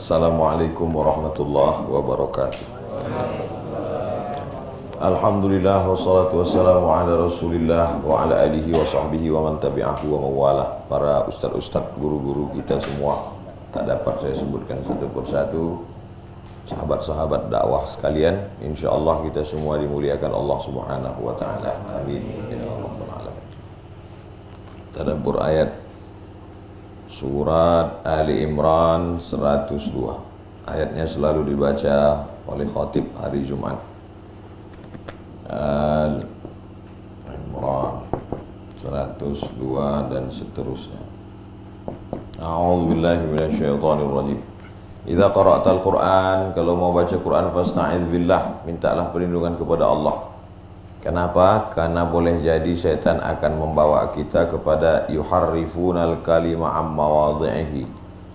Assalamualaikum warahmatullahi wabarakatuh. Alhamdulillah wassalatu wassalamu ala rasulillah wa ala alihi wa sahbihi wa man tabi'ahu wa mawalah. Para ustaz-ustaz, guru-guru kita semua, tak dapat saya sebutkan satu persatu. Sahabat-sahabat dakwah sekalian, insyaallah kita semua dimuliakan Allah Subhanahu wa taala. Amin ya rabbal alamin. Tadabbur ayat Surat Ali Imran 102. Ayatnya selalu dibaca oleh khatib hari Jumat. Ali Imran 102 dan seterusnya. A'udzubillahi minasyaitonirrajim. Idza qara'tal Qur'an, kalau mau baca Quran fasta'iz billah, mintalah perlindungan kepada Allah. Kenapa? Karena boleh jadi setan akan membawa kita kepada yuharrifunal kalima amma wadhihi,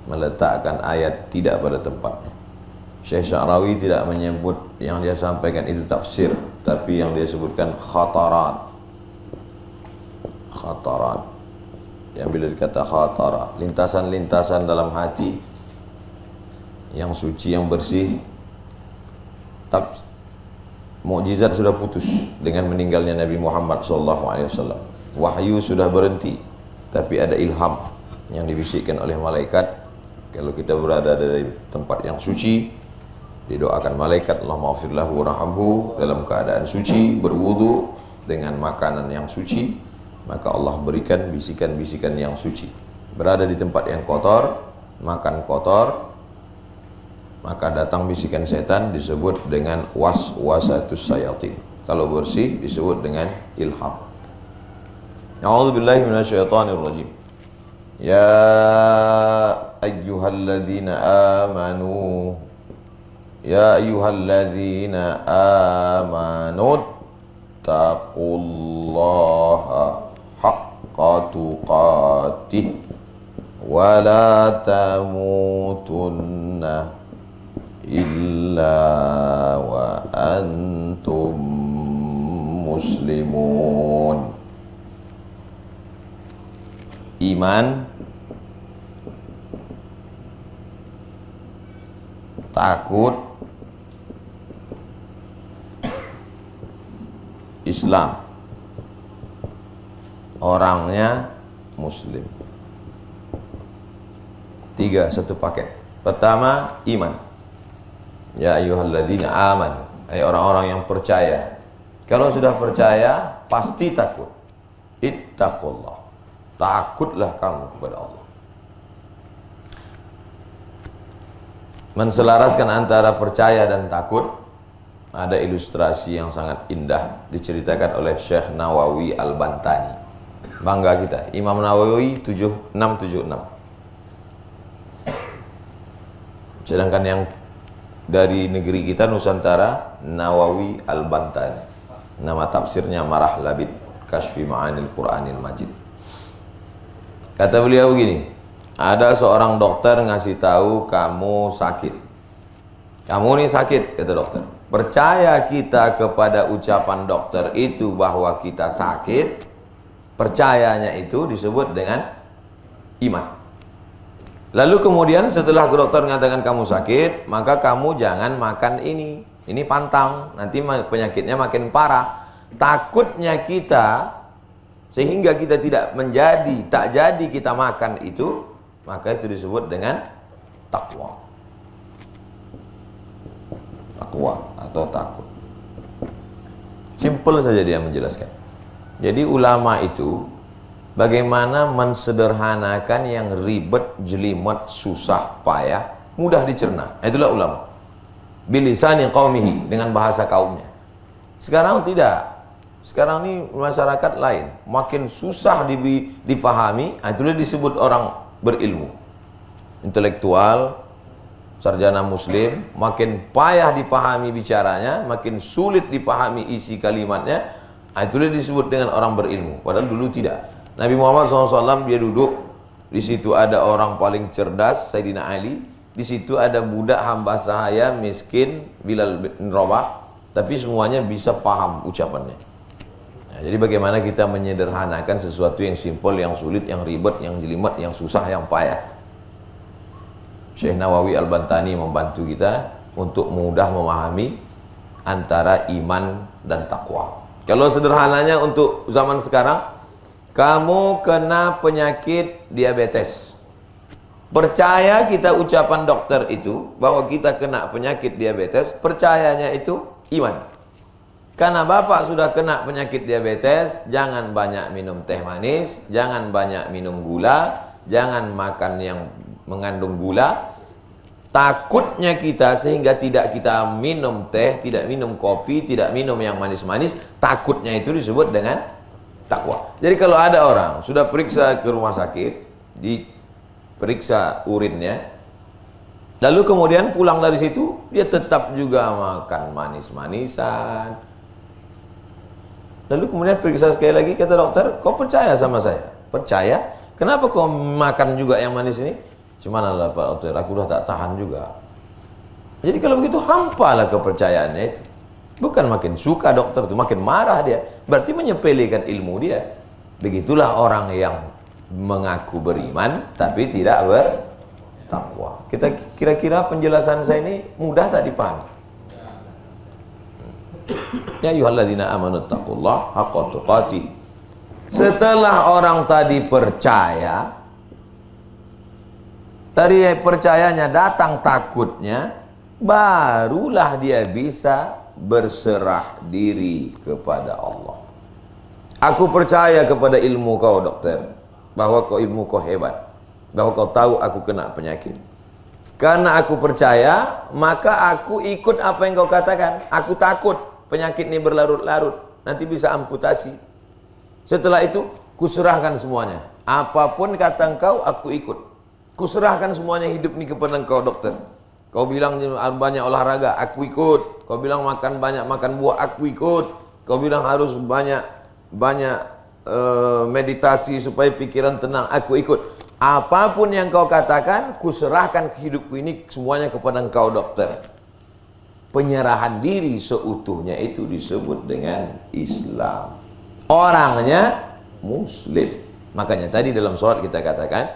meletakkan ayat tidak pada tempatnya. Syekh Sya'rawi tidak menyebut yang dia sampaikan itu tafsir, tapi yang dia sebutkan khatarat. Khatarat. Yang bila dikata khatara, lintasan-lintasan dalam hati yang suci, yang bersih. Mukjizat sudah putus dengan meninggalnya Nabi Muhammad SAW. Wahyu sudah berhenti, tapi ada ilham yang dibisikkan oleh malaikat. Kalau kita berada di tempat yang suci, didoakan malaikat, Allahumma ghfirlahu warhamhu, dalam keadaan suci, berwudu dengan makanan yang suci, maka Allah berikan bisikan-bisikan yang suci. Berada di tempat yang kotor, makan kotor, maka datang bisikan setan, disebut dengan waswasatus syayatin. Kalau bersih disebut dengan ilham. A'udzubillahi minasyaitonirrajim. Ya ayyuhalladzina amanu, ya ayyuhalladzina amanu taqullaha haqqa tuqatih wa la tamutunna illa wa antum muslimun. Iman, takut, Islam, orangnya muslim. Tiga, satu paket. Pertama, iman. Ya ayyuhalladzina amanu, hai orang-orang yang percaya. Kalau sudah percaya, pasti takut. Ittaqullah, takutlah kamu kepada Allah. Menselaraskan antara percaya dan takut, ada ilustrasi yang sangat indah diceritakan oleh Syekh Nawawi Al-Bantani. Bangga kita, Imam Nawawi 7676. Sedangkan yang dari negeri kita Nusantara, Nawawi Al-Bantani. Nama tafsirnya Marah Labid Kashfi Ma'anil Qur'anil Majid. Kata beliau begini, ada seorang dokter ngasih tahu kamu sakit. Kamu nih sakit, kata dokter. Percaya kita kepada ucapan dokter itu bahwa kita sakit, percayanya itu disebut dengan iman. Lalu kemudian setelah dokter mengatakan kamu sakit, maka kamu jangan makan ini. Ini pantang, nanti penyakitnya makin parah. Takutnya kita, sehingga kita tak jadi kita makan itu, maka itu disebut dengan takwa. Takwa atau takut. Simple saja dia menjelaskan. Jadi ulama itu bagaimana mensederhanakan yang ribet, jelimet, susah, payah, mudah dicerna. Itulah ulama. Bilisani qaumihi, dengan bahasa kaumnya. Sekarang tidak. Sekarang ini masyarakat lain, makin susah dipahami, itulah disebut orang berilmu. Intelektual, sarjana muslim, makin payah dipahami bicaranya, makin sulit dipahami isi kalimatnya, itulah disebut dengan orang berilmu. Padahal dulu tidak. Nabi Muhammad SAW dia duduk, di situ ada orang paling cerdas, Sayyidina Ali, di situ ada budak hamba sahaya miskin, Bilal bin Rabah, tapi semuanya bisa paham ucapannya. Nah, jadi bagaimana kita menyederhanakan sesuatu yang simpel, yang sulit, yang ribet, yang jelimet, yang susah, yang payah. Syekh Nawawi Al-Bantani membantu kita untuk mudah memahami antara iman dan takwa. Kalau sederhananya untuk zaman sekarang, kamu kena penyakit diabetes. Percaya kita ucapan dokter itu bahwa kita kena penyakit diabetes, percayanya itu iman. Karena bapak sudah kena penyakit diabetes, jangan banyak minum teh manis, jangan banyak minum gula, jangan makan yang mengandung gula. Takutnya kita sehingga tidak kita minum teh, tidak minum kopi, tidak minum yang manis-manis. Takutnya itu disebut dengan takwa. Jadi kalau ada orang sudah periksa ke rumah sakit, diperiksa urinnya, lalu kemudian pulang dari situ, dia tetap juga makan manis-manisan. Lalu kemudian periksa sekali lagi, kata dokter, kau percaya sama saya? Percaya? Kenapa kau makan juga yang manis ini? Cuman lah Pak Dokter, aku udah tak tahan juga. Jadi kalau begitu hampalah kepercayaannya itu. Bukan makin suka dokter itu, makin marah dia. Berarti menyepelekan ilmu dia. Begitulah orang yang mengaku beriman tapi tidak bertakwa. Kita kira-kira penjelasan saya ini mudah tak dipahami? Ya ayyuhalladzina amanu taqullaha haqqa tuqatih. Setelah orang tadi percaya, dari percayanya datang takutnya, barulah dia bisa berserah diri kepada Allah. Aku percaya kepada ilmu kau dokter, bahwa kau ilmu kau hebat, bahwa kau tahu aku kena penyakit. Karena aku percaya, maka aku ikut apa yang kau katakan. Aku takut penyakit ini berlarut-larut, nanti bisa amputasi. Setelah itu, kuserahkan semuanya. Apapun kata engkau, aku ikut. Kuserahkan semuanya hidup ini kepada engkau dokter. Kau bilang banyak olahraga, aku ikut. Kau bilang makan banyak makan buah, aku ikut. Kau bilang harus banyak meditasi supaya pikiran tenang, aku ikut. Apapun yang kau katakan, kuserahkan hidupku ini semuanya kepada engkau dokter. Penyerahan diri seutuhnya itu disebut dengan Islam. Orangnya Muslim. Makanya tadi dalam sholat kita katakan,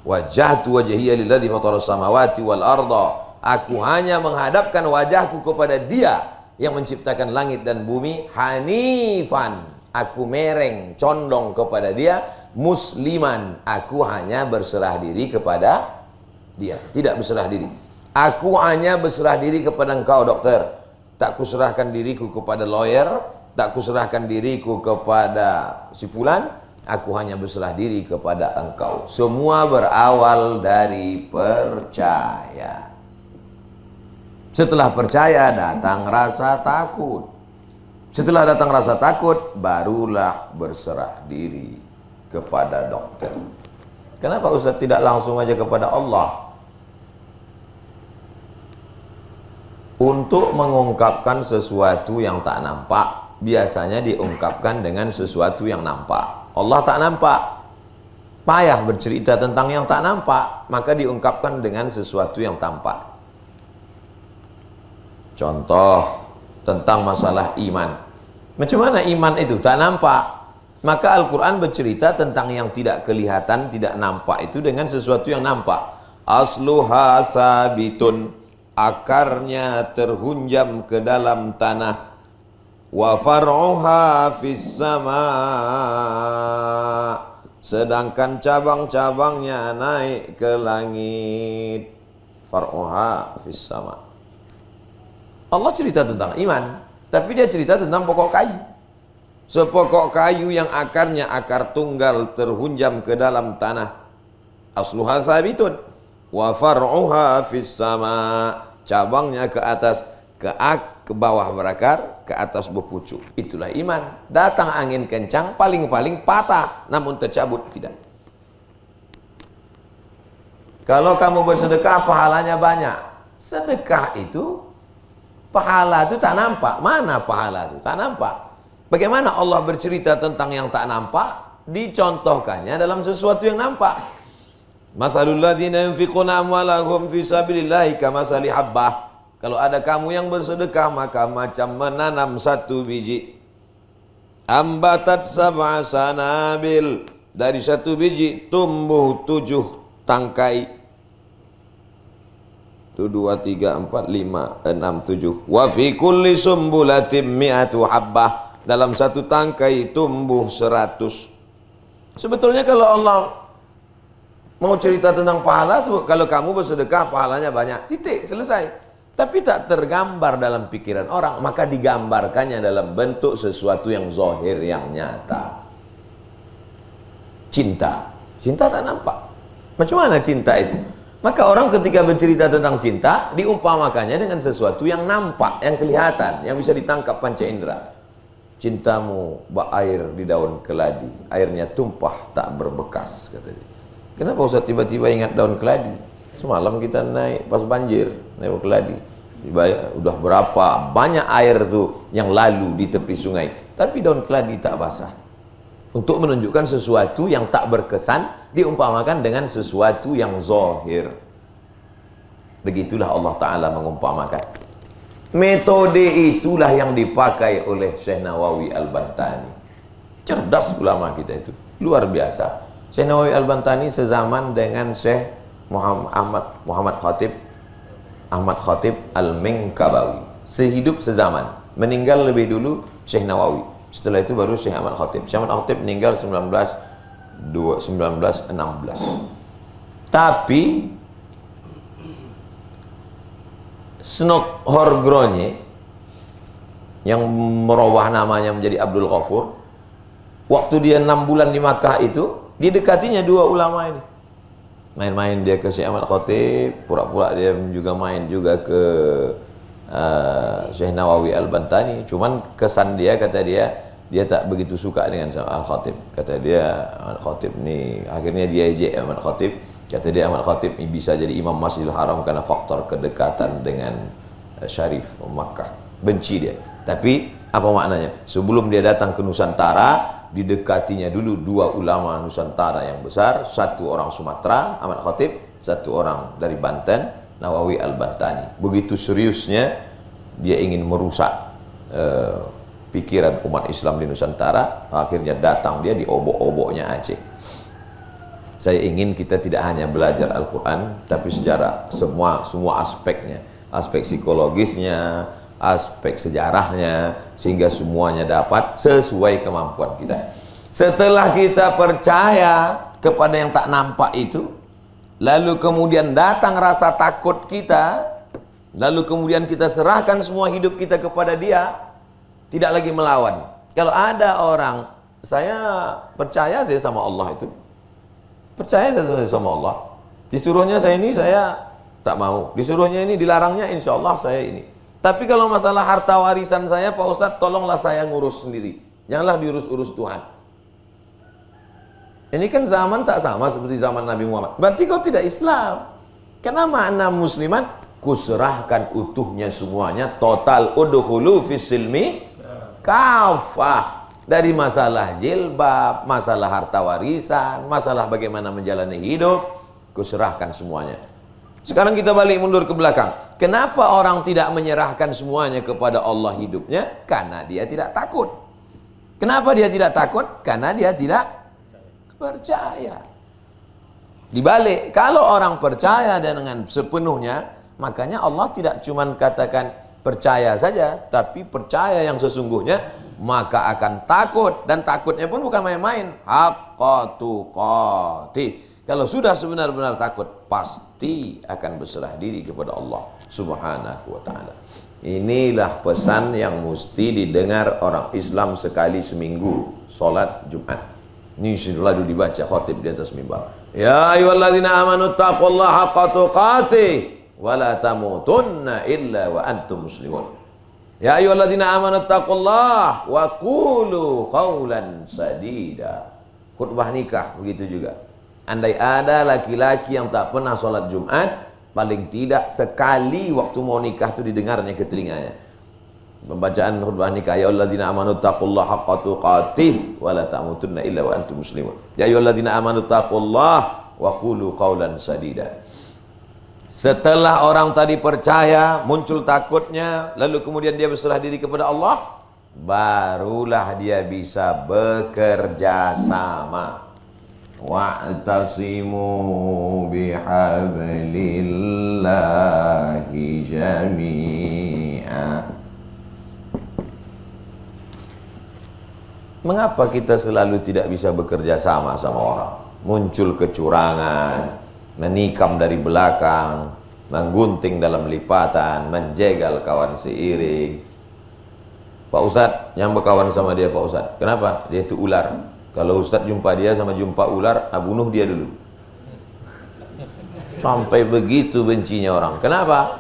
wajjahtu wajhiya lilladzi fatara samawati wal arda. Aku hanya menghadapkan wajahku kepada Dia yang menciptakan langit dan bumi. Hanifan, aku mereng, condong kepada Dia. Musliman, aku hanya berserah diri kepada Dia, tidak berserah diri. Aku hanya berserah diri kepada engkau dokter. Tak kuserahkan diriku kepada lawyer, tak kuserahkan diriku kepada si fulan. Aku hanya berserah diri kepada engkau. Semua berawal dari percaya. Setelah percaya datang rasa takut. Setelah datang rasa takut, barulah berserah diri kepada dokter. Kenapa Ustaz tidak langsung aja kepada Allah? Untuk mengungkapkan sesuatu yang tak nampak, biasanya diungkapkan dengan sesuatu yang nampak. Allah tak nampak, payah bercerita tentang yang tak nampak, maka diungkapkan dengan sesuatu yang tampak. Contoh tentang masalah iman. Macam mana iman itu tak nampak? Maka Al-Quran bercerita tentang yang tidak kelihatan, tidak nampak itu dengan sesuatu yang nampak. Asluha sabitun, akarnya terhunjam ke dalam tanah. Wa far'uha fis sama, sedangkan cabang-cabangnya naik ke langit. Far'uha fis sama. Allah cerita tentang iman, tapi dia cerita tentang pokok kayu. Sepokok kayu yang akarnya akar tunggal terhunjam ke dalam tanah. Asluha sabitun wa far'uha fis sama, cabangnya ke atas, ke bawah berakar, ke atas berpucuk. Itulah iman. Datang angin kencang, paling-paling patah, namun tercabut tidak. Kalau kamu bersedekah, pahalanya banyak. Sedekah itu, pahala itu tak nampak. Mana pahala itu? Tak nampak. Bagaimana Allah bercerita tentang yang tak nampak? Dicontohkannya dalam sesuatu yang nampak. Masalul ladzina yunfiquna amwalahum fi sabilillahi kamasali habbah. Kalau ada kamu yang bersedekah, maka macam menanam satu biji. Ambatat sab'a sanabil, dari satu biji tumbuh 7 tangkai. 1, 2, 3, 4, 5, 6, 7. Wa fi kulli sumbulatin mi'atu habbah. Dalam satu tangkai tumbuh 100. Sebetulnya kalau Allah mau cerita tentang pahala, kalau kamu bersedekah pahalanya banyak. Titik, selesai. Tapi tak tergambar dalam pikiran orang, maka digambarkannya dalam bentuk sesuatu yang zahir, yang nyata. Cinta. Cinta tak nampak. Macam mana cinta itu? Maka orang ketika bercerita tentang cinta, diumpamakannya dengan sesuatu yang nampak, yang kelihatan, yang bisa ditangkap panca indera. Cintamu bak air di daun keladi, airnya tumpah tak berbekas, kata dia. Kenapa Ustaz tiba-tiba ingat daun keladi? Semalam kita naik pas banjir, naik keladi. Udah berapa banyak air tuh yang lalu di tepi sungai, tapi daun keladi tak basah. Untuk menunjukkan sesuatu yang tak berkesan, diumpamakan dengan sesuatu yang zahir. Begitulah Allah Ta'ala mengumpamakan. Metode itulah yang dipakai oleh Syekh Nawawi Al-Bantani. Cerdas ulama kita itu, luar biasa. Syekh Nawawi Al-Bantani sezaman dengan Syekh Muhammad Khatib Al-Minkabawi. Sehidup sezaman. Meninggal lebih dulu Syekh Nawawi. Setelah itu baru Syekh Ahmad Khatib. Syekh Ahmad Khatib meninggal 1916. Tapi Snok Horgronye yang merubah namanya menjadi Abdul Ghafur, waktu dia 6 bulan di Makkah itu, didekatinya dua ulama ini. Main-main dia ke Syekh Ahmad Khatib, pura-pura dia juga main juga ke Syekh Nawawi Al-Bantani. Cuman kesan dia, kata dia tak begitu suka dengan Al-Khatib. Kata dia, Ahmad Khatib ni, akhirnya dia ejek Ahmad Khatib. Kata dia, Ahmad Khatib ni bisa jadi imam Masjidil Haram karena faktor kedekatan dengan Syarif Makkah. Benci dia. Tapi apa maknanya? Sebelum dia datang ke Nusantara, didekatinya dulu dua ulama Nusantara yang besar. Satu orang Sumatera, Ahmad Khatib. Satu orang dari Banten, Nawawi Al-Bantani. Begitu seriusnya dia ingin merusak pikiran umat Islam di Nusantara. Akhirnya datang dia di obok-oboknya Aceh. Saya ingin kita tidak hanya belajar Al-Quran, tapi sejarah, semua aspeknya, aspek psikologisnya, aspek sejarahnya, sehingga semuanya dapat sesuai kemampuan kita. Setelah kita percaya kepada yang tak nampak itu, lalu kemudian datang rasa takut kita, lalu kemudian kita serahkan semua hidup kita kepada dia, tidak lagi melawan. Kalau ada orang, saya percaya saya sama Allah itu, percaya saya sama Allah, disuruhnya saya ini saya tak mau, disuruhnya ini dilarangnya insya Allah saya ini. Tapi kalau masalah harta warisan saya, Pak Ustadz tolonglah saya ngurus sendiri, janganlah diurus-urus Tuhan. Ini kan zaman tak sama seperti zaman Nabi Muhammad. Berarti kau tidak Islam. Karena makna musliman, kuserahkan utuhnya semuanya, total udkhulu fis silmi kafah. Dari masalah jilbab, masalah harta warisan, masalah bagaimana menjalani hidup, kuserahkan semuanya. Sekarang kita balik mundur ke belakang. Kenapa orang tidak menyerahkan semuanya kepada Allah hidupnya? Karena dia tidak takut. Kenapa dia tidak takut? Karena dia tidak percaya. Dibalik, kalau orang percaya dengan sepenuhnya, makanya Allah tidak cuma katakan percaya saja, tapi percaya yang sesungguhnya, maka akan takut. Dan takutnya pun bukan main-main. Haqqa tuqatih. Kalau sudah sebenar-benar takut, pasti akan berserah diri kepada Allah Subhanahu wa ta'ala. Inilah pesan yang mesti didengar orang Islam sekali seminggu, solat Jumat. Ini selalu dibaca khatib di atas mimbar. Ya ayyuhalladzina amanu taqullaha haqqa tuqatih wa la tamutunna illa wa antum muslimun. Ya ayyuhalladzina amanu taqullaha wa qulu qawlan sadida. Khutbah nikah begitu juga. Andai ada laki-laki yang tak pernah sholat Jumat, paling tidak sekali waktu mau nikah itu didengarnya ke telinganya. Pembacaan khutbah nikah, ya ayyuhalladzina amanu taqullaha haqqa tuqatih wa la tamutunna illa wa antum muslimun. Ya ayyuhalladzina amanu taqullaha wa qulu qawlan sadida. Setelah orang tadi percaya, muncul takutnya, lalu kemudian dia berserah diri kepada Allah, barulah dia bisa bekerja sama. wa'tasimu bihablillahi jami'a. Mengapa kita selalu tidak bisa bekerja sama orang? Muncul kecurangan, menikam dari belakang, menggunting dalam lipatan, menjegal kawan seiring. Pak Ustadz yang berkawan sama dia, Pak Ustadz. Kenapa? Dia itu ular. Kalau Ustadz jumpa dia sama jumpa ular, bunuh dia dulu. Sampai begitu bencinya orang. Kenapa?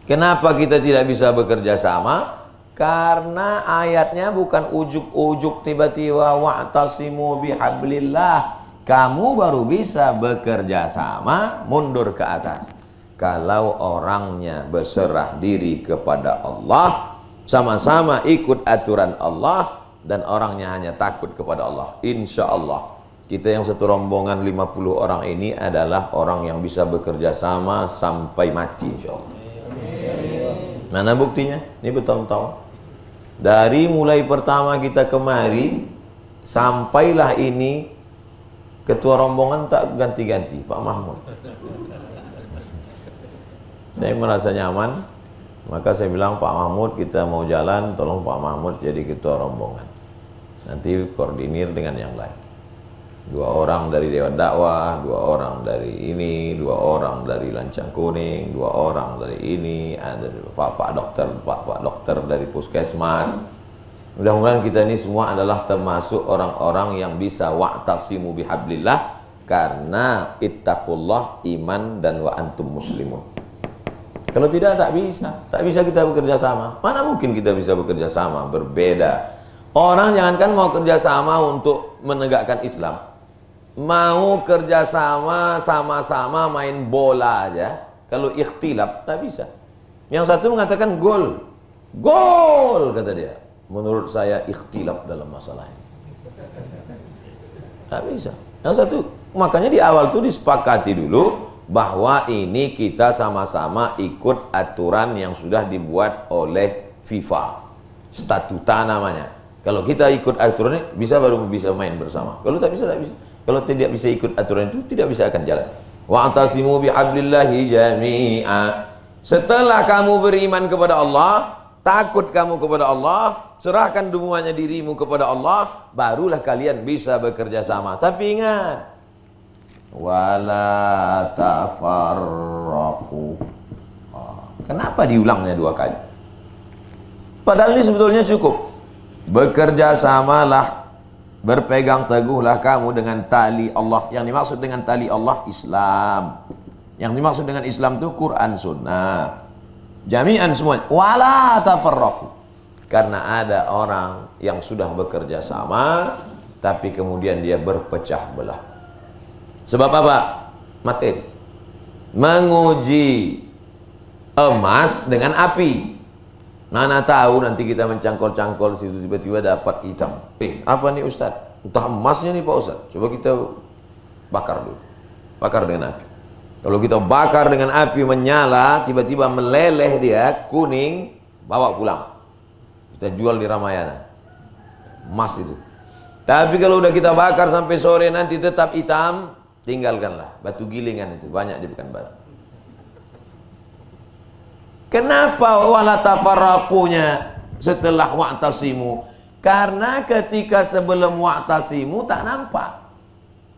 Kenapa kita tidak bisa bekerja sama? Karena ayatnya bukan ujuk-ujuk tiba-tiba wa'tasimu bihablillah. Kamu baru bisa bekerja sama mundur ke atas kalau orangnya berserah diri kepada Allah, sama-sama ikut aturan Allah, dan orangnya hanya takut kepada Allah. Insya Allah kita yang satu rombongan 50 orang ini adalah orang yang bisa bekerja sama sampai mati, insya Allah. Mana buktinya? Ini bertahun-tahun. Dari mulai pertama kita kemari sampailah ini, ketua rombongan tak ganti-ganti, Pak Mahmud. Saya merasa nyaman, maka saya bilang, Pak Mahmud kita mau jalan, tolong Pak Mahmud jadi ketua rombongan. Nanti koordinir dengan yang lain. 2 orang dari Dewan Dakwah, 2 orang dari ini, 2 orang dari Lancang Kuning, 2 orang dari ini, ada Pak dokter dari Puskesmas. Mudah-mudahan kita ini semua adalah termasuk orang-orang yang bisa wa'tasimu bihablillah, karena ittaqullah, iman dan wa antum muslimun. Kalau tidak, tak bisa kita bekerja sama. Mana mungkin kita bisa bekerja sama, berbeda. Orang jangankan mau kerja sama untuk menegakkan Islam, mau kerjasama sama-sama main bola aja, kalau ikhtilaf tak bisa. Yang satu mengatakan gol kata dia. Menurut saya ikhtilaf dalam masalah ini tak bisa. Yang satu, makanya di awal tuh disepakati dulu bahwa ini kita sama-sama ikut aturan yang sudah dibuat oleh FIFA, statuta namanya. Kalau kita ikut aturan ini baru bisa main bersama. Kalau tak bisa, tak bisa. Kalau tidak bisa ikut aturan itu, tidak bisa akan jalan. Wa'tasimu bihablillahi jami'a. Setelah kamu beriman kepada Allah, takut kamu kepada Allah, serahkan semuanya dirimu kepada Allah, barulah kalian bisa bekerja sama. Tapi ingat, wala tafarraqu. Kenapa diulangnya 2 kali? Padahal ini sebetulnya cukup. Bekerja samalah, berpegang teguhlah kamu dengan tali Allah. Yang dimaksud dengan tali Allah, Islam. Yang dimaksud dengan Islam itu Quran, Sunnah. Jami'an semuanya. Wala tafarraqu. Karena ada orang yang sudah bekerja sama, tapi kemudian dia berpecah belah. Sebab apa? Materi. Menguji emas dengan api. Mana tahu nanti kita mencangkol-cangkol situ tiba-tiba dapat hitam. Apa nih Ustadz? Entah emasnya nih Pak Ustadz. Coba kita bakar dulu. Bakar dengan api. Kalau kita bakar dengan api menyala, tiba-tiba meleleh dia, kuning, bawa pulang. Kita jual di Ramayana. Emas itu. Tapi kalau udah kita bakar sampai sore nanti tetap hitam, tinggalkanlah. Batu gilingan itu banyak di Pekanbaru. Kenapa wala tafarraqunya setelah wa'tasimu? Karena ketika sebelum wa'tasimu tak nampak.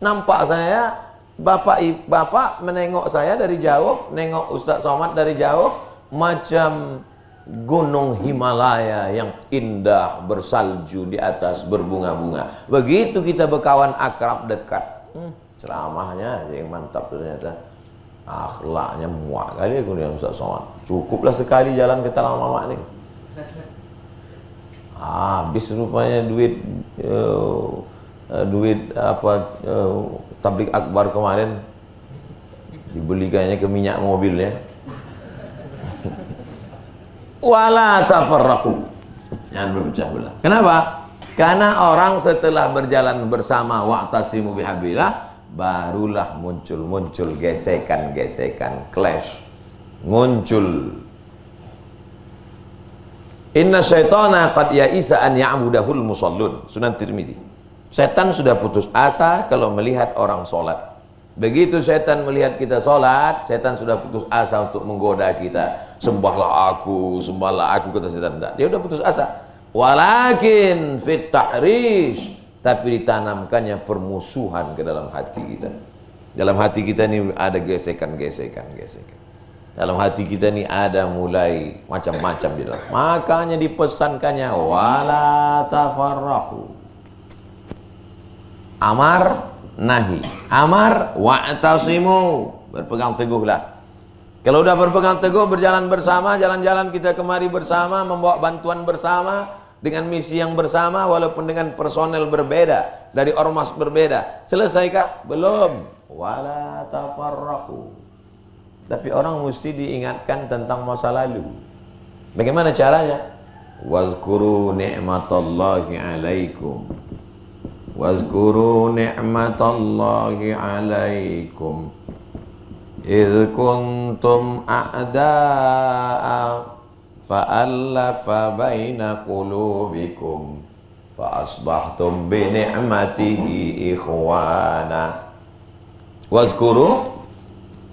Nampak saya, bapak menengok saya dari jauh, nengok Ustaz Somad dari jauh, macam gunung Himalaya yang indah bersalju di atas berbunga-bunga. Begitu kita berkawan akrab dekat, ceramahnya yang mantap ternyata. Akhlaknya muak kali aku dengan Ustaz Somad. Cukuplah sekali jalan ke Talang Mamak ni. Habis rupanya duit tablik akbar kemarin dibelikannya ke minyak mobilnya. Wala tafarraqu. Jangan berpecah belah. Kenapa? Karena orang setelah berjalan bersama wa'tasimu bihablillah, barulah muncul gesekan-gesekan, clash, muncul. Inna syaitana qad ya'isa an ya'budahul musallun. Sunan Tirmidzi. Setan sudah putus asa kalau melihat orang sholat. Begitu setan melihat kita sholat, setan sudah putus asa untuk menggoda kita. Sembahlah aku, kata setan. Tidak, dia udah putus asa. Walakin fit tahrish, tapi ditanamkannya permusuhan ke dalam hati kita. Dalam hati kita ini ada gesekan. Dalam hati kita ini ada mulai macam-macam di dalam. Makanya dipesankannya wala tafarraqu. Amar nahi. Amar wa'tasimu. Berpegang teguhlah. Kalau udah berpegang teguh, berjalan bersama, jalan-jalan kita kemari bersama, membawa bantuan bersama, dengan misi yang bersama, walaupun dengan personel berbeda, dari ormas berbeda. Selesaikah? Belum. Wala tafarraqu. Tapi orang mesti diingatkan tentang masa lalu. Bagaimana caranya? Wazkuru ni'matallahi alaikum. Wazkuru ni'matallahi alaikum idh kuntum a'da'a fa'allafa baina qulubikum fa'asbahtum bi ni'matihi ikhwana. Wazkuru,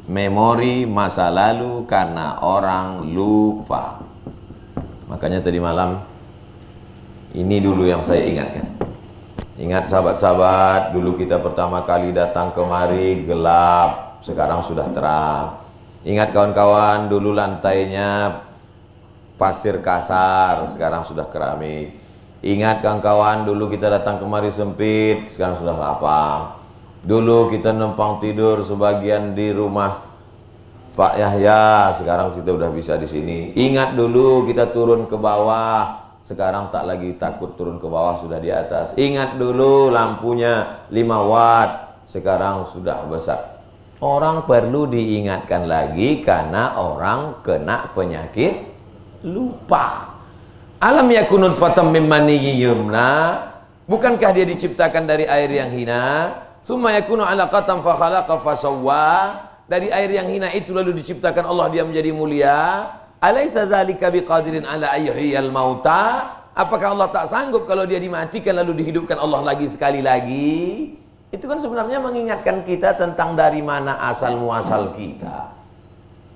memori masa lalu karena orang lupa. Makanya tadi malam ini dulu yang saya ingatkan. Ingat sahabat-sahabat, dulu kita pertama kali datang kemari gelap, sekarang sudah terang. Ingat kawan-kawan, dulu lantainya pasir kasar, sekarang sudah keramik. Ingat kawan-kawan, dulu kita datang kemari sempit, sekarang sudah lapang. Dulu kita numpang tidur sebagian di rumah Pak Yahya, sekarang kita udah bisa di sini. Ingat dulu kita turun ke bawah, sekarang tak lagi takut turun ke bawah, sudah di atas. Ingat dulu lampunya 5 watt, sekarang sudah besar. Orang perlu diingatkan lagi karena orang kena penyakit lupa. Alam yakun nutfatan min maniyyin yumna, bukankah dia diciptakan dari air yang hina? Summa yakunu 'alaqatan fa khalaqa fa sawwa, dari air yang hina itu lalu diciptakan Allah, dia menjadi mulia. Alaysa zalika biqadirin ala ayyuhiyal mauta, apakah Allah tak sanggup kalau dia dimatikan lalu dihidupkan Allah lagi sekali lagi? Itu kan sebenarnya mengingatkan kita tentang dari mana asal muasal kita.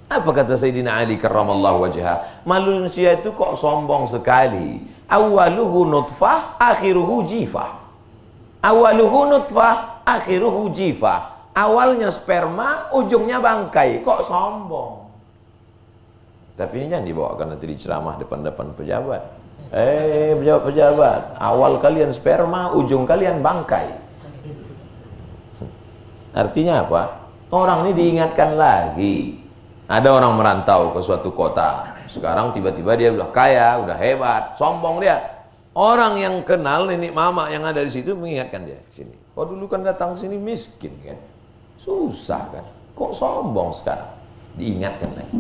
Apa kata Sayyidina Ali karramallahu wajhah? Manusia itu kok sombong sekali. Awaluhu nutfah, akhiruhu jifah. Awaluhu nutfah, akhiruhu jifah. Awalnya sperma, ujungnya bangkai. Kok sombong? Tapi ini jangan dibawakan nanti di ceramah depan-depan pejabat. Pejabat-pejabat, awal kalian sperma, ujung kalian bangkai. Artinya apa? Orang ini diingatkan lagi. Ada orang merantau ke suatu kota, sekarang tiba-tiba dia udah kaya, udah hebat, sombong dia. Orang yang kenal nenek mama yang ada di situ mengingatkan dia, sini. Kau dulu kan datang sini miskin kan, susah kan, kok sombong sekarang? Diingatkan lagi.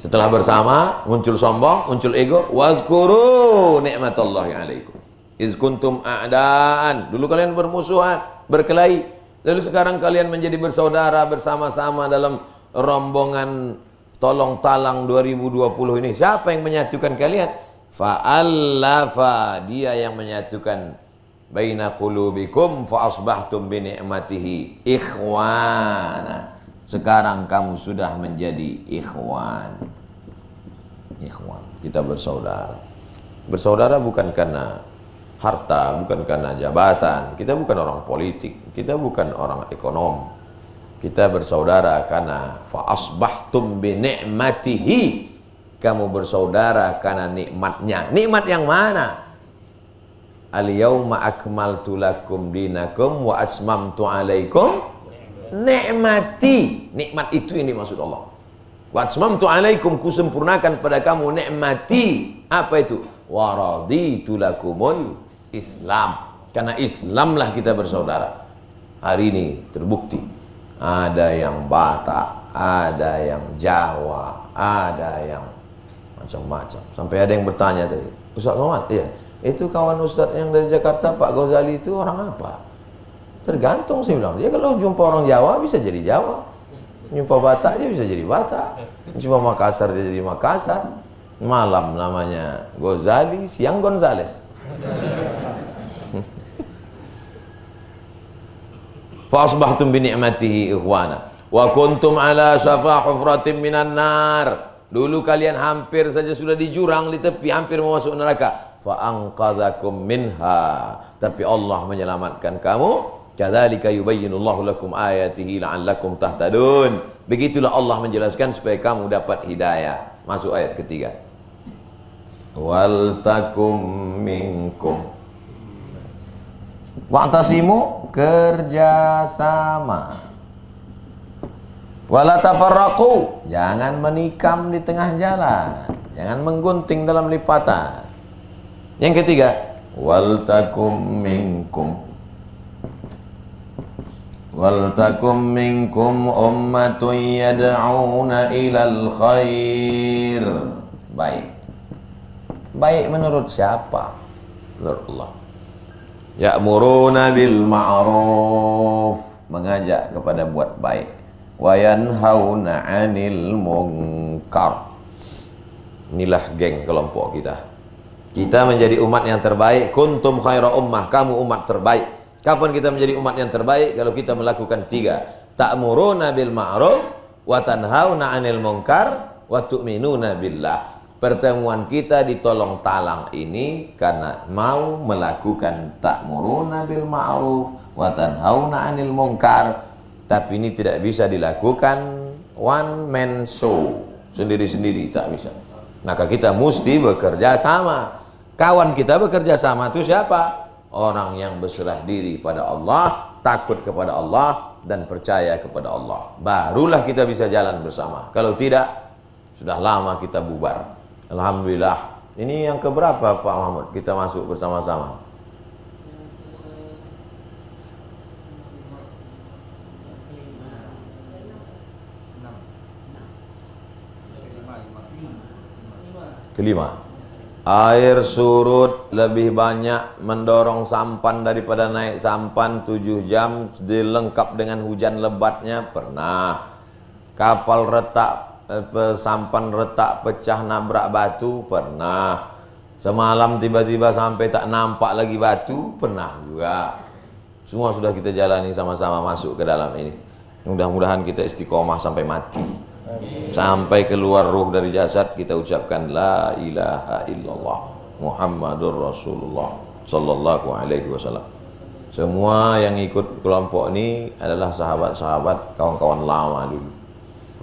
Setelah bersama muncul sombong, muncul ego. Wazkuru ni'matallahi alaikum iz kuntum a'daan, dulu kalian bermusuhan, berkelahi, lalu sekarang kalian menjadi bersaudara bersama-sama dalam rombongan tolong talang 2020 ini. Siapa yang menyatukan kalian? Fa'allafa, dia yang menyatukan baina qulubikum fa asbahtum bi ni'matihi ikhwana. Sekarang kamu sudah menjadi ikhwan. Ikhwan, kita bersaudara. Bersaudara bukan karena harta, bukan karena jabatan. Kita bukan orang politik, kita bukan orang ekonom. Kita bersaudara karena fa asbahtum bi ni'matihi. Kamu bersaudara karena nikmatnya. Nikmat yang mana? Al-yauma akmaltu lakum dinakum wa atmamtu alaikum ni'mati. Nikmat itu ini maksud Allah. Wa atmamtu alaikum, kusempurnakan pada kamu nikmati. Apa itu? Wa raditu lakumul Islam. Karena Islamlah kita bersaudara. Hari ini terbukti ada yang Batak, ada yang Jawa, ada yang macam-macam. Sampai ada yang bertanya tadi, Ustaz Somad, iya, itu kawan Ustaz yang dari Jakarta, Pak Ghazali itu orang apa? Tergantung, saya bilang. Dia kalau jumpa orang Jawa bisa jadi Jawa, jumpa Batak dia bisa jadi Batak, jumpa Makassar dia jadi Makassar. Malam namanya Ghazali, siang Gonzales. Fa asbahtum bi ni'matihi ikhwana. Wa kuntum ala syafa hufratin minan nar. Dulu kalian hampir saja sudah di jurang di tepi, hampir mau masuk neraka. Fa anqadzakum minha. Tapi Allah menyelamatkan kamu. Kadzalika yubayyinullahu lakum ayatihi la'allakum tahtadun. Begitulah Allah menjelaskan supaya kamu dapat hidayah. Masuk ayat ketiga. Wal takum minkum. Wa'tasimu, kerjasama. Wala tafarraqu, jangan menikam di tengah jalan, jangan menggunting dalam lipatan. Yang ketiga, wal takum minkum. Wal takum minkum ummatun yad'una ilal khair. Baik. Baik menurut siapa? Menurut Allah. Ya'muruna bil ma'ruf, mengajak kepada buat baik. Wa yanhauna 'anil munkar. Inilah geng kelompok kita. Kita menjadi umat yang terbaik. Kuntum khaira ummah, kamu umat terbaik. Kapan kita menjadi umat yang terbaik? Kalau kita melakukan tiga. Ta'muruna bil ma'ruf, wa tanhauna 'anil munkar, wa tu'minuna billah. Pertemuan kita di Tolong Talang ini karena mau melakukan ta'muruna bil ma'ruf wa tanhauna 'anil munkar. Tapi ini tidak bisa dilakukan one man show, sendiri-sendiri, tak bisa. Maka kita mesti bekerja sama. Kawan kita bekerja sama itu siapa? Orang yang berserah diri pada Allah, takut kepada Allah, dan percaya kepada Allah. Barulah kita bisa jalan bersama. Kalau tidak, sudah lama kita bubar. Alhamdulillah. Ini yang keberapa Pak Mahmud kita masuk bersama-sama? Kelima. Air surut lebih banyak mendorong sampan daripada naik sampan 7 jam dilengkap dengan hujan lebatnya, pernah. Kapal retak, sampan retak pecah nabrak batu, pernah. Semalam tiba-tiba sampai tak nampak lagi batu, pernah juga. Semua sudah kita jalani sama-sama masuk ke dalam ini. Mudah-mudahan kita istiqomah sampai mati. Sampai keluar ruh dari jasad kita ucapkan la ilaha illallah Muhammadur Rasulullah sallallahu alaihi wasallam. Semua yang ikut kelompok ini adalah sahabat-sahabat, kawan-kawan lama dulu.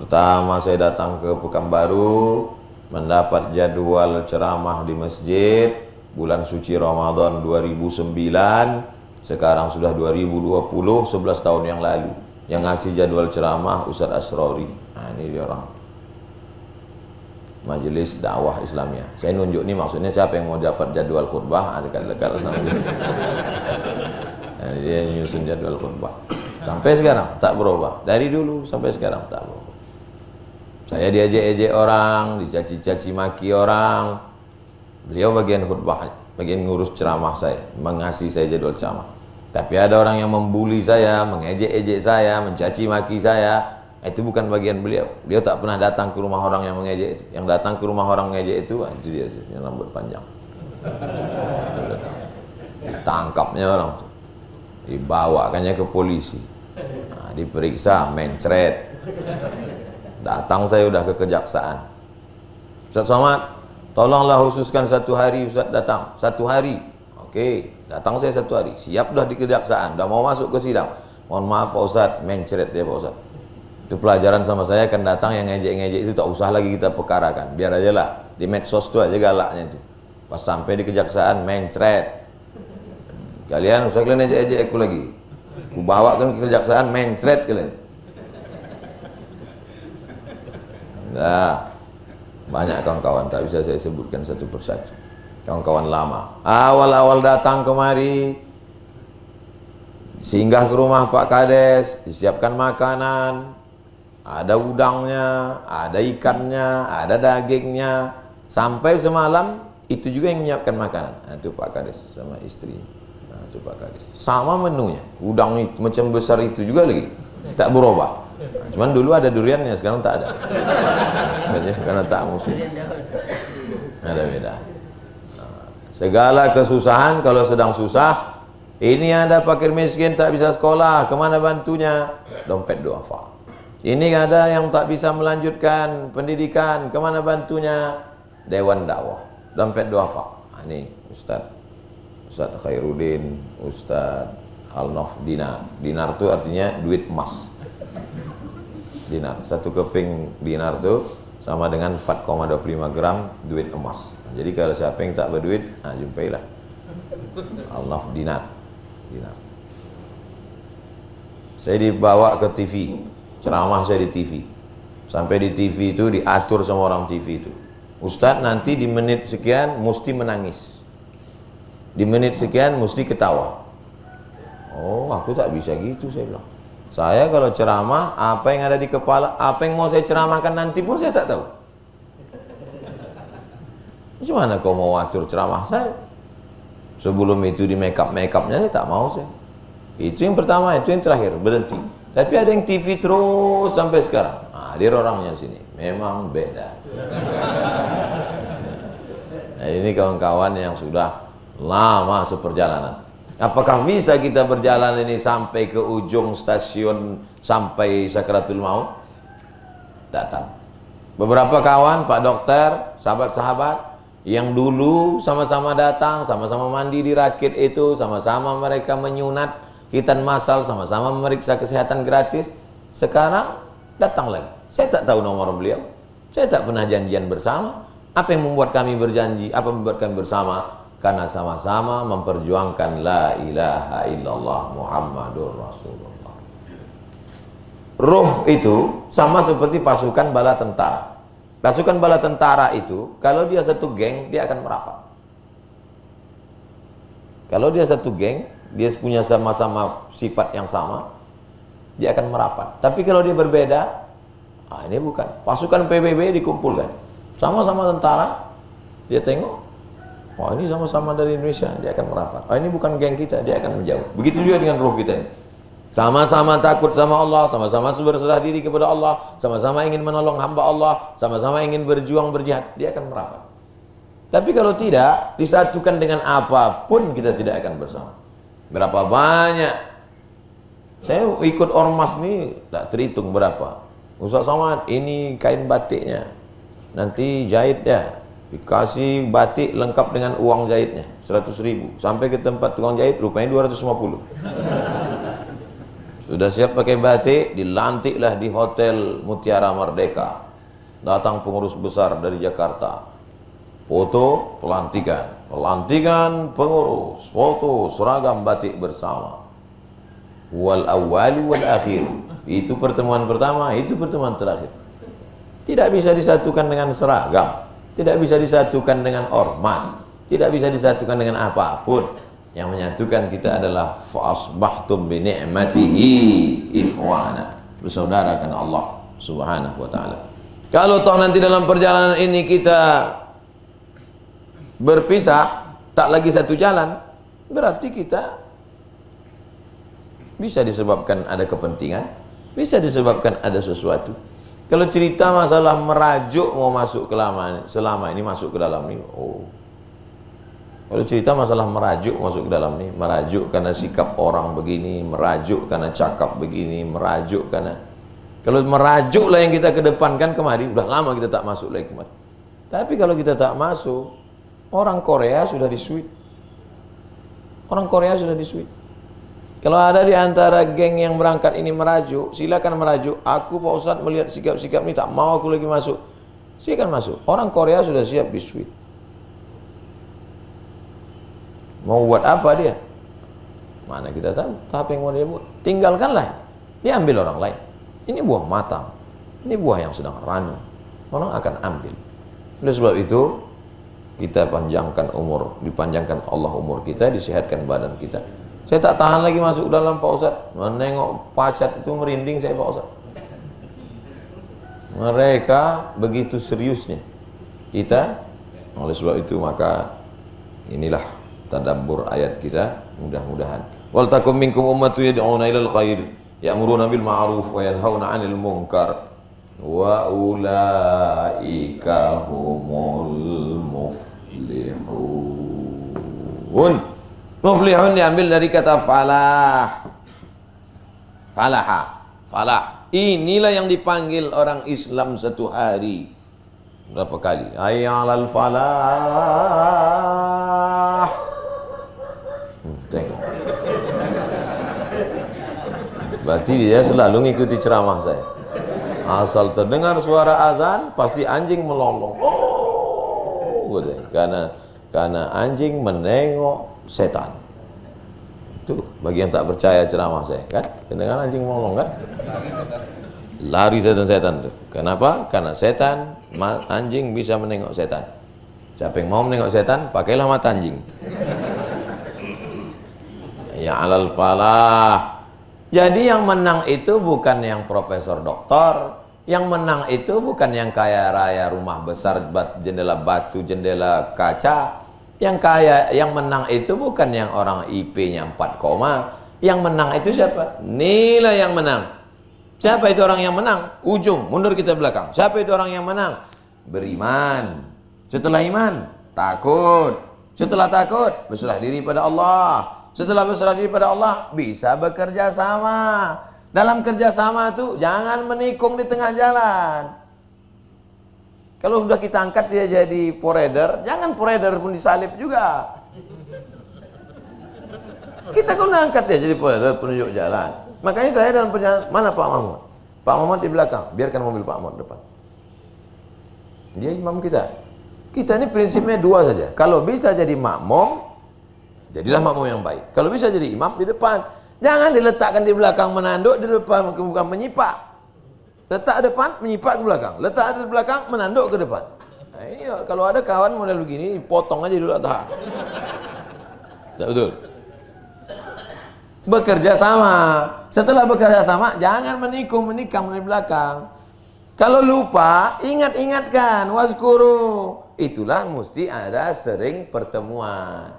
Pertama saya datang ke Pekanbaru, mendapat jadwal ceramah di masjid bulan suci Ramadan 2009. Sekarang sudah 2020, 11 tahun yang lalu. Yang ngasih jadwal ceramah Ustaz Asrori. Nah, ini dia orang Majelis Dakwah Islamiyah. Saya nunjuk nih, maksudnya siapa yang mau dapat jadwal khutbah, dekat-dekat sama dia. Nah, dia nyusun jadwal khutbah. Sampai sekarang tak berubah. Dari dulu sampai sekarang tak berubah. Saya diajak-ajak orang, dicaci-caci maki orang. Beliau bagian khutbah, bagian ngurus ceramah saya, mengasih saya jadwal ceramah. Tapi ada orang yang membuli saya, mengejek-ejek saya, mencaci maki saya. Itu bukan bagian beliau. Beliau tak pernah datang ke rumah orang yang mengejek itu. Yang datang ke rumah orang mengejek itu dia yang rambut panjang. Ditangkapnya orang itu, dibawakannya ke polisi. Nah, diperiksa, mencret. Datang saya udah ke kejaksaan. Ustaz Somad, tolonglah khususkan 1 hari Ustaz datang. 1 hari. Oke, datang saya 1 hari. Siap dah di kejaksaan, dah mau masuk ke sidang. Mohon maaf Pak Ustaz, mencret dia Pak Ustaz. Itu pelajaran sama saya, akan datang yang ngejek-ngejek itu tak usah lagi kita perkarakan. Biar aja lah, di medsos tu aja galaknya itu. Pas sampai di kejaksaan, mencret. Kalian, usah kalian ngejek-ngejek aku lagi. Aku bawakan ke kejaksaan, mencret kalian. Nah, banyak kawan-kawan, tak bisa saya sebutkan satu persatu. Kawan-kawan lama. Awal-awal datang kemari, singgah ke rumah Pak Kades, disiapkan makanan. Ada udangnya, ada ikannya, ada dagingnya. Sampai semalam itu juga yang menyiapkan makanan. Nah, itu Pak Kades sama istri. Nah, itu Pak Kades. Sama menunya. Udang itu, macam besar itu juga lagi. Tak berubah. Nah, cuman dulu ada duriannya, sekarang tak ada. Karena tak musim. Ada beda. Nah, segala kesusahan kalau sedang susah, Ini ada fakir miskin tak bisa sekolah, kemana bantunya? Dompet duafa. Ini ada yang tak bisa melanjutkan pendidikan, kemana bantunya? Dewan dakwah. Dompet duafa. Ini Ustaz Khairuddin, Ustaz Al-Nof Dinar. Dinar itu artinya duit emas. Dinar, satu keping dinar itu sama dengan 4,25 gram duit emas. Jadi kalau siapa yang tak berduit, jumpailah Al-Nof Dinar. Saya dibawa ke TV, ceramah saya di TV. Sampai di TV itu diatur sama orang TV itu, Ustadz nanti di menit sekian mesti menangis, di menit sekian mesti ketawa. Oh, aku tak bisa gitu, saya bilang. Saya kalau ceramah, apa yang ada di kepala, apa yang mau saya ceramahkan nanti pun saya tak tahu. Gimana kau mau atur ceramah saya? Sebelum itu di make-upnya saya tak mau saya. Itu yang pertama, itu yang terakhir, berhenti. Tapi ada yang TV terus sampai sekarang. Hadir orangnya sini, memang beda. Nah, ini kawan-kawan yang sudah lama seperjalanan. Apakah bisa kita berjalan ini sampai ke ujung stasiun, sampai sakaratul maut? Tak tahu. Beberapa kawan, Pak Dokter, sahabat-sahabat yang dulu sama-sama datang, sama-sama mandi di rakit itu, sama-sama mereka menyunat khitan masal, sama-sama memeriksa kesehatan gratis. Sekarang datang lagi. Saya tak tahu nomor beliau. Saya tak pernah janjian bersama. Apa yang membuat kami berjanji? Apa yang membuat kami bersama? Karena sama-sama memperjuangkan la ilaha illallah Muhammadur Rasulullah. Ruh itu sama seperti pasukan bala tentara. Pasukan bala tentara itu, kalau dia satu geng, dia akan merapat. Kalau dia satu geng, dia punya sama-sama sifat yang sama, dia akan merapat. Tapi kalau dia berbeda, ini bukan. Pasukan PBB dikumpulkan, sama-sama tentara, dia tengok, ini sama-sama dari Indonesia, dia akan merapat. Ini bukan geng kita, dia akan menjauh. Begitu juga dengan ruh kita ini. Sama-sama takut sama Allah, sama-sama berserah diri kepada Allah, sama-sama ingin menolong hamba Allah, sama-sama ingin berjuang berjihad, dia akan merapat. Tapi kalau tidak disatukan dengan apapun, kita tidak akan bersama. Berapa banyak saya ikut ormas nih, tak terhitung berapa. Ustaz Somad, ini kain batiknya, nanti jahit ya, dikasih batik lengkap dengan uang jahitnya 100.000. Sampai ke tempat tukang jahit rupanya 250. Sudah siap pakai batik, dilantiklah di Hotel Mutiara Merdeka. Datang pengurus besar dari Jakarta. Foto pelantikan, pelantikan pengurus, foto seragam batik bersama. Wal awwal wal akhir. Itu pertemuan pertama, itu pertemuan terakhir. Tidak bisa disatukan dengan seragam, tidak bisa disatukan dengan ormas, tidak bisa disatukan dengan apapun. Yang menyatukan kita adalah fa'asbahtum bi ni'matihi ikhwana, bersaudara karena Allah Subhanahu wa taala. Kalau toh nanti dalam perjalanan ini kita berpisah, tak lagi satu jalan, berarti kita bisa disebabkan ada kepentingan, bisa disebabkan ada sesuatu. Kalau cerita masalah merajuk mau masuk ke selama ini masuk ke dalam ini, kalau cerita masalah merajuk masuk ke dalam ini, merajuk karena sikap orang begini, merajuk karena cakap begini, merajuk karena, kalau merajuk lah yang kita kedepankan kemari, udah lama kita tak masuk lagi kemari. Tapi kalau kita tak masuk, orang Korea sudah disuit. Orang Korea sudah disuit. Kalau ada di antara geng yang berangkat ini merajuk, silakan merajuk. Aku Pak Ustadz melihat sikap-sikap ini tak mau aku lagi masuk. Silakan masuk. Orang Korea sudah siap disuit. Mau buat apa dia? Mana kita tahu, tapi yang mau dia buat, tinggalkanlah. Dia ambil orang lain. Ini buah matang. Ini buah yang sedang ranum. Orang akan ambil. Oleh sebab itu, kita panjangkan umur, dipanjangkan Allah umur kita, disehatkan badan kita. Saya tak tahan lagi masuk dalam Pak Ustadz. Menengok pacat itu merinding saya Pak Ustadz. Mereka begitu seriusnya. Kita, oleh sebab itu maka inilah tadabbur ayat kita, mudah-mudahan. Wal takum minkum ummatun yad'una ilal khair, ya'muruna bil ma'ruf wa yanhauna 'anil munkar wa ulaika humul muflihun. Muflihun diambil dari kata falah. Falaha, falah. Inilah yang dipanggil orang Islam satu hari. Berapa kali? Hayya 'alal falah. Tengok. Berarti dia selalu mengikuti ceramah saya. Asal terdengar suara azan, pasti anjing melolong. Oh, karena anjing menengok setan. Tuh, bagi yang tak percaya ceramah saya, kan? Kedengaran anjing melolong, kan? Lari setan-setan tuh. Kenapa? Karena setan, anjing bisa menengok setan. Siapa yang mau menengok setan, pakailah mata anjing. Ya 'alal falah. Jadi yang menang itu bukan yang profesor doktor, yang menang itu bukan yang kaya raya rumah besar, jendela batu, jendela kaca. Yang menang itu bukan yang orang IP-nya 4, yang menang itu siapa? Nilai yang menang. Siapa itu orang yang menang? Ujung, mundur kita belakang. Siapa itu orang yang menang? Beriman. Setelah iman, takut. Setelah takut, berserah diri pada Allah. Setelah berserah diri pada Allah, bisa bekerja sama. Dalam kerjasama itu jangan menikung di tengah jalan. Kalau sudah kita angkat dia jadi poreder, jangan poreder pun disalib juga. Kita kan angkat dia jadi poreder, penunjuk jalan. Makanya saya dalam perjalanan, mana Pak Mahmud? Pak Mahmud di belakang, biarkan mobil Pak Mahmud depan. Dia imam kita. Kita ini prinsipnya dua saja. Kalau bisa jadi makmum, jadilah makmum yang baik. Kalau bisa jadi imam, di depan. Jangan diletakkan di belakang menanduk, di depan bukan menyipak. Letak depan, menyipak ke belakang. Letak di belakang, menanduk ke depan. Nah, ini kalau ada kawan model begini, potong aja dulu atas. Tak betul. Bekerja sama. Setelah bekerja sama, jangan menikung dari belakang. Kalau lupa, ingat-ingatkan. Wazkuru. Itulah mesti ada sering pertemuan.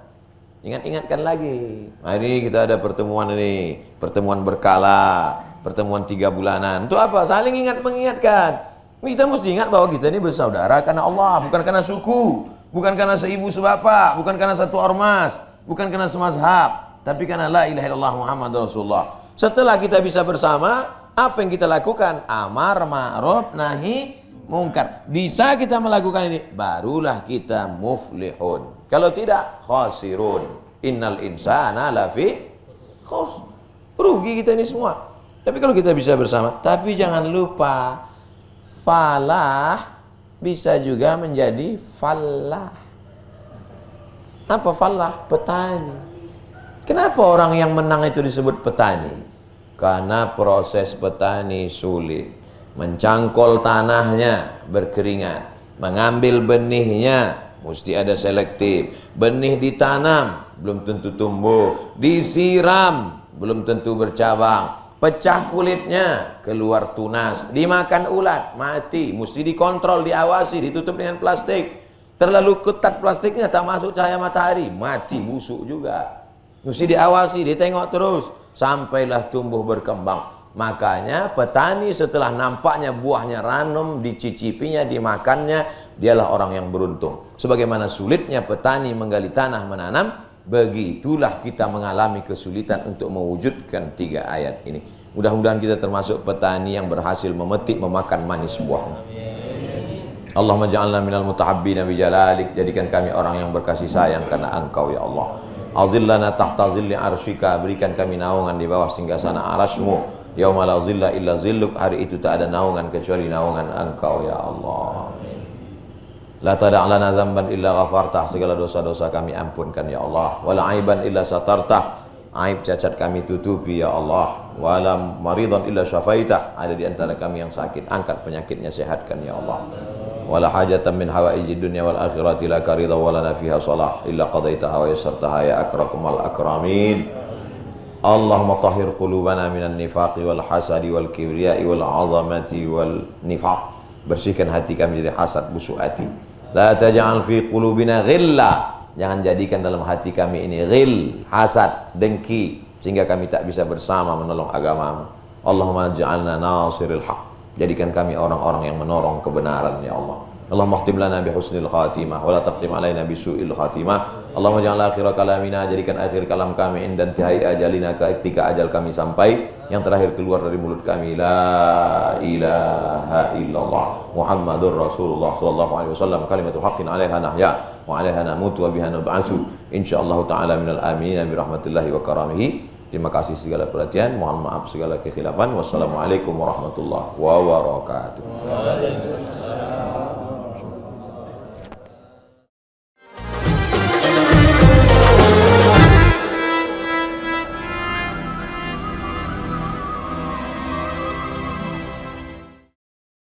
Ingat-ingatkan lagi. Hari kita ada pertemuan ini, pertemuan berkala. Pertemuan 3 bulanan. Untuk apa? Saling ingat mengingatkan. Kita mesti ingat bahwa kita ini bersaudara karena Allah, bukan karena suku, bukan karena seibu sebapak, bukan karena satu ormas, bukan karena semazhab, tapi karena la ilaha illallah Muhammad Rasulullah. Setelah kita bisa bersama, apa yang kita lakukan? Amar ma'ruf nahi mungkar. Bisa kita melakukan ini, barulah kita muflihun. Kalau tidak, khasirun. Innal insana lafi khusr. Rugi kita ini semua. Tapi kalau kita bisa bersama, tapi jangan lupa falah bisa juga menjadi fallah. Apa fallah? Petani. Kenapa orang yang menang itu disebut petani? Karena proses petani sulit. Mencangkol tanahnya berkeringat, mengambil benihnya mesti ada selektif. Benih ditanam belum tentu tumbuh, disiram belum tentu bercabang. Pecah kulitnya, keluar tunas, dimakan ulat, mati, mesti dikontrol, diawasi, ditutup dengan plastik. Terlalu ketat plastiknya, tak masuk cahaya matahari, mati, busuk juga. Mesti diawasi, ditengok terus, sampailah tumbuh berkembang. Makanya petani setelah nampaknya buahnya ranum, dicicipinya, dimakannya, dialah orang yang beruntung. Sebagaimana sulitnya petani menggali tanah menanam, begitulah kita mengalami kesulitan untuk mewujudkan 3 ayat ini. Mudah-mudahan kita termasuk petani yang berhasil memetik, memakan manis buahnya. Allahumma ja'alna minal mutahabbina bijalalik. Jadikan kami orang yang berkasih sayang karena Engkau ya Allah. Azillana tahta zilli arsyika. Berikan kami naungan di bawah singgasana arasmu. Yauma la zilla illa zilluk. Hari itu tak ada naungan kecuali naungan Engkau ya Allah. La tada' lana dzamban illa ghafartah. Segala dosa-dosa kami ampunkan ya Allah. Wala aiban illa satartah. Aib cacat kami tutupi ya Allah. Wala maridan illa syafaitah. Ada di antara kami yang sakit, angkat penyakitnya, sehatkan ya Allah. Wala hajatan min hawaiji dunya wal akhirati laka ridha wa lana fiha salah illa qadaitaha wa yassartaha ya akramal akramin. Allahumma tahhir qulubana minan nifaqi wal hasadi wal kibriyai wal azamati wal nifaq. Bersihkan hati kami dari hasad, busuk hati. La taj'al fi qulubina ghilla. Jangan jadikan dalam hati kami ini ghil, hasad, dengki, sehingga kami tak bisa bersama menolong agamamu. Allahumma ja'alna nasiril haq. Jadikan kami orang-orang yang menolong kebenaran ya Allah. Allahumma khtim lana bi husnil khatimah wa la takhtim alaina bi su'il khatimah. Allahumma ja'al akhir kalamina, jadikan akhir kalam kami indan tihai ajalina, ketika ajal kami sampai, yang terakhir keluar dari mulut kami la ilaha illallah Muhammadur Rasulullah sallallahu alaihi wasallam, kalimatu haqqin 'alaiha nahya wa 'alaiha namutu wa biha nub'atsu insyaallah taala minal aminin bi rahmatillahi wa karamihi. Terima kasih segala perhatian, mohon maaf segala kekhilafan. Wassalamualaikum warahmatullahi wabarakatuh.